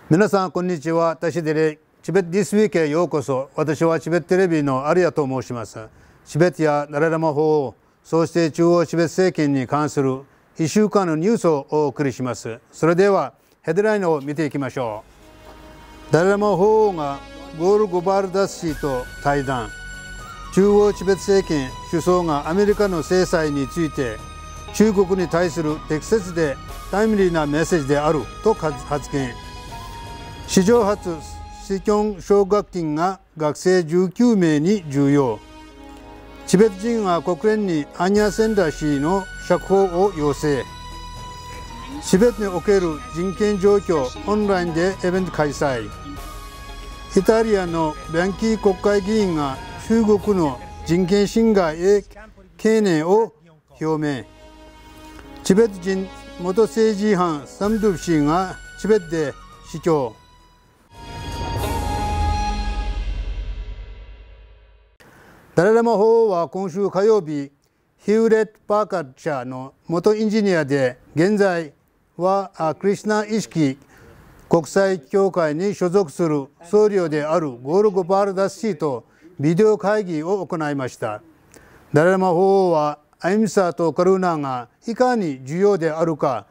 皆さんこんにちは。私でチベットディスウィークへようこそ。私はチベットテレビのアリアと申します。チベットやダララマ法、そして中央チベット政権に関する1週間のニュースをお送りします。それではヘッドラインを見ていきましょう。ダララマ法がゴール・ゴバルダス氏と対談。中央チベット政権首相がアメリカの制裁について中国に対する適切でタイムリーなメッセージであると発言。史上初、シキョン奨学金が学生19名に授与。チベット人は国連にアニャ・センダー氏の釈放を要請。チベットにおける人権状況、オンラインでイベント開催。イタリアのビャンキー国会議員が中国の人権侵害へ懸念を表明。チベット人元政治犯サムドゥフ氏がチベットで死去。ダララマ法は今週火曜日、ヒューレット・パーカー社の元エンジニアで、現在はクリシュナ意識国際協会に所属する僧侶であるゴール・ゴパールダス氏とビデオ会議を行いました。ダララマ法はアイムサとカルナがいかに重要であるか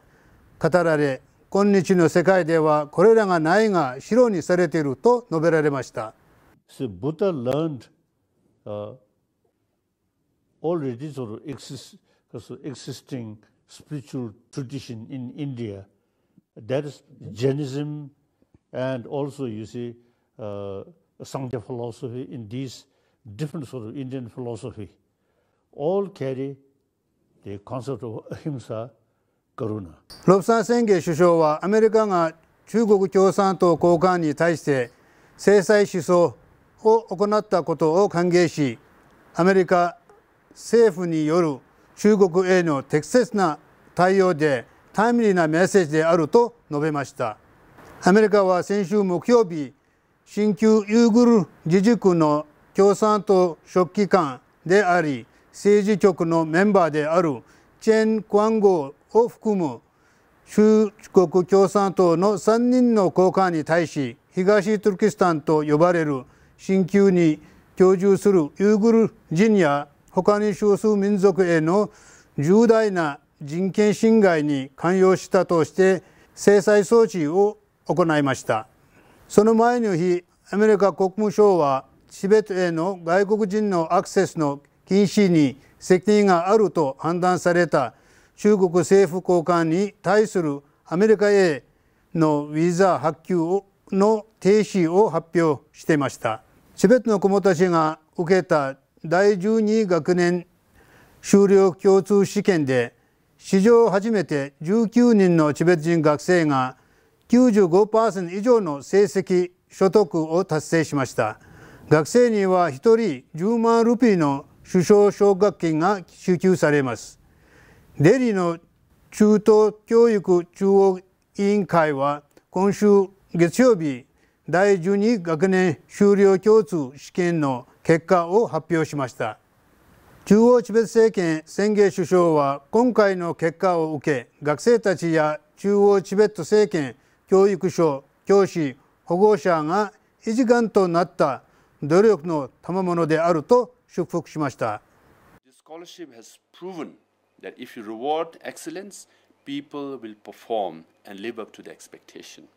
語られ、今日の世界ではこれらがないが白にされていると述べられました。So Buddha learned already sort of existing spiritual tradition in India. That is Jainism, and also you see Sankhya philosophy in these different sort of Indian philosophy. All carry the concept of ahimsa, karuna. ロブサン宣言首相はアメリカが中国共産党高官に対して制裁思想を行ったことを歓迎し、アメリカ政府による中国への適切な対応でタイムリーなメッセージであると述べました。アメリカは先週木曜日、新旧ユーグル自治区の共産党書記官であり、政治局のメンバーであるチェン・クワンゴーを含む中国共産党の3人の高官に対し、東トルキスタンと呼ばれる新旧に居住するユーグル人や他に少数民族への重大な人権侵害に関与したとして制裁措置を行いました。その前の日、アメリカ国務省はチベットへの外国人のアクセスの禁止に責任があると判断された中国政府高官に対するアメリカへのビザ発給の停止を発表していました。チベットの子どもたちが受けた第12学年修了共通試験で史上初めて19人のチベット人学生が 95% 以上の成績所得を達成しました。学生には1人10万ルピーの首相奨学金が支給されます。デリの中等教育中央委員会は今週月曜日、第12学年修了共通試験の結果を発表しました。中央チベット政権宣言首相は今回の結果を受け、学生たちや中央チベット政権教育省、教師、保護者が一丸となった努力の賜物であると祝福しました。This scholarship has proven that if you reward excellence, people will perform and live up to the expectation.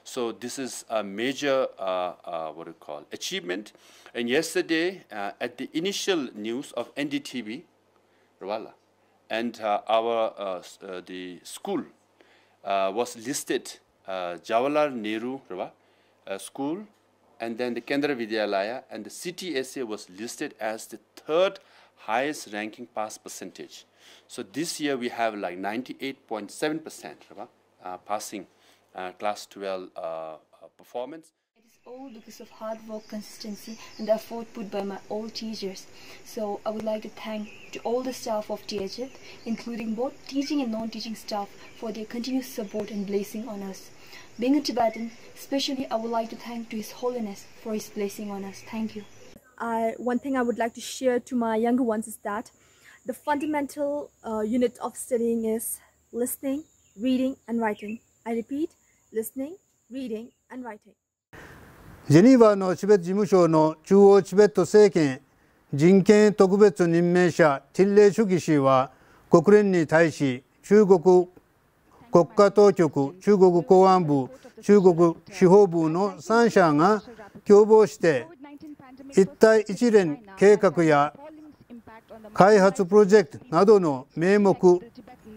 So this is a major achievement. And yesterday, at the initial news of NDTV, Rawala, and the school was listed, Jawaharlal Nehru School, and then the Kendra Vidyalaya, and the CTSA was listed as the third highest ranking pass percentage. So this year we have like 98.7% passing class 12 performance. It is all because of hard work, consistency and the effort put by my all teachers. So I would like to thank to all the staff of THF, including both teaching and non-teaching staff, for their continuous support and blessing on us. Being a Tibetan, especially I would like to thank to His Holiness for His blessing on us. Thank you. One thing I would like to share to my younger ones is that the fundamental unit of studying is listening, reading and writing. I repeat, listening, reading and writing. ジェニーバのチベット事務所の中央チベット政権人権特別任命者ティンレイ・シュギ氏は国連に対し中国国家当局、中国公安部、中国司法部の3者が共謀して一帯一連計画や開発プロジェクトなどの名目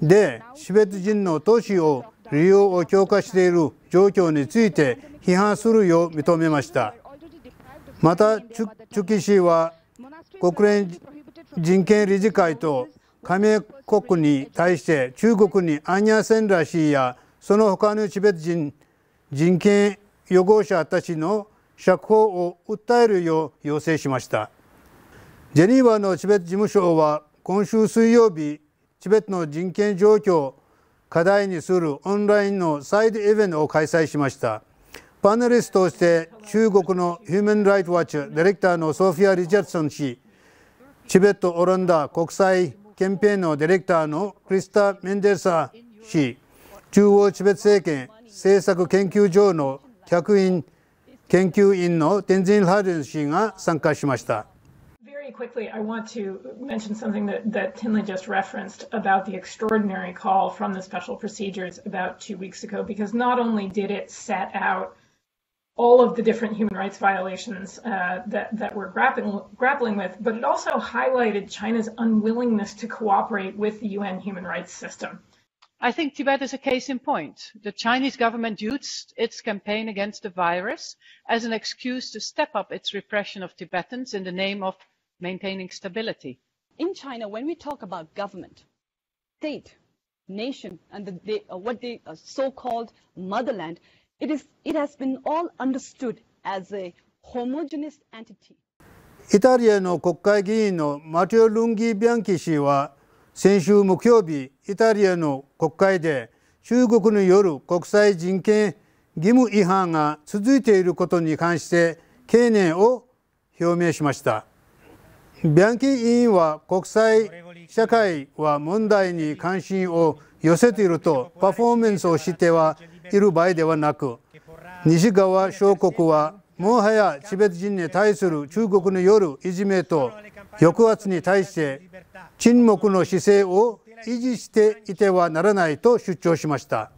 でチベット人の都市を利用を強化している状況について批判するよう認めました。また、チュキ氏は国連人権理事会と加盟国に対して中国にアンニャ・センラ氏やその他のチベット人権擁護者たちの釈放を訴えるよう要請しました。ジェニーバのチベット事務所は今週水曜日、チベットの人権状況を課題にするオンラインのサイドイベントを開催しました。パネリストとして中国のヒューマン・ライツ・ワッチディレクターのソフィア・リチャードソン氏、チベット・オランダ国際キャンペーンのディレクターのクリスタ・メンデルサ氏、中央チベット政権政策研究所の研究員のテンジン・ハルン氏が参加しました。Very quickly, I want to mention something that Tinley just referenced about the extraordinary call from the special procedures about 2 weeks ago, because not only did it set out all of the different human rights violations that we're grappling with, but it also highlighted China's unwillingness to cooperate with the UN human rights system. I think Tibet is a case in point. The Chinese government used its campaign against the virus as an excuse to step up its repression of Tibetans in the name of maintaining stability. In China, when we talk about government, state, nation, and what they so-called motherland, it has been all understood as a homogeneous entity. イタリアの国会議員のマテオ・ルンギ・ビアンキ氏は先週木曜日、イタリアの国会で中国による国際人権義務違反が続いていることに関して懸念を表明しました。ビアンキ委員は国際社会は問題に関心を寄せているとパフォーマンスをしてはいる場合ではなく、西側諸国はもはやチベット人に対する中国によるいじめと抑圧に対して沈黙の姿勢を維持していてはならないと主張しました。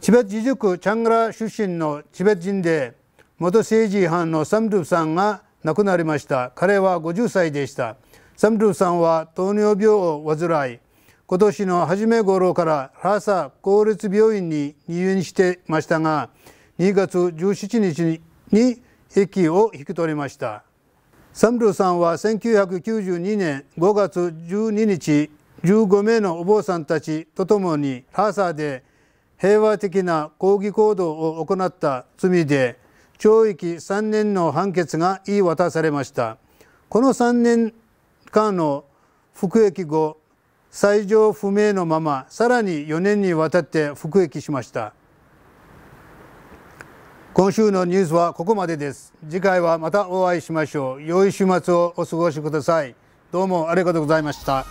チベット自治区チャンガラ出身のチベット人で元政治違反のサムドゥさんが亡くなりました。彼は50歳でした。サムドゥさんは糖尿病を患い、今年の初め頃からラサ公立病院に入院していましたが、2月17日に息を引き取りました。サムドゥさんは1992年5月12日、15名のお坊さんたちとともにラサで平和的な抗議行動を行った罪で懲役3年の判決が言い渡されました。この3年間の服役後、罪状不明のままさらに4年にわたって服役しました。今週のニュースはここまでです。次回はまたお会いしましょう。良い週末をお過ごしください。どうもありがとうございました。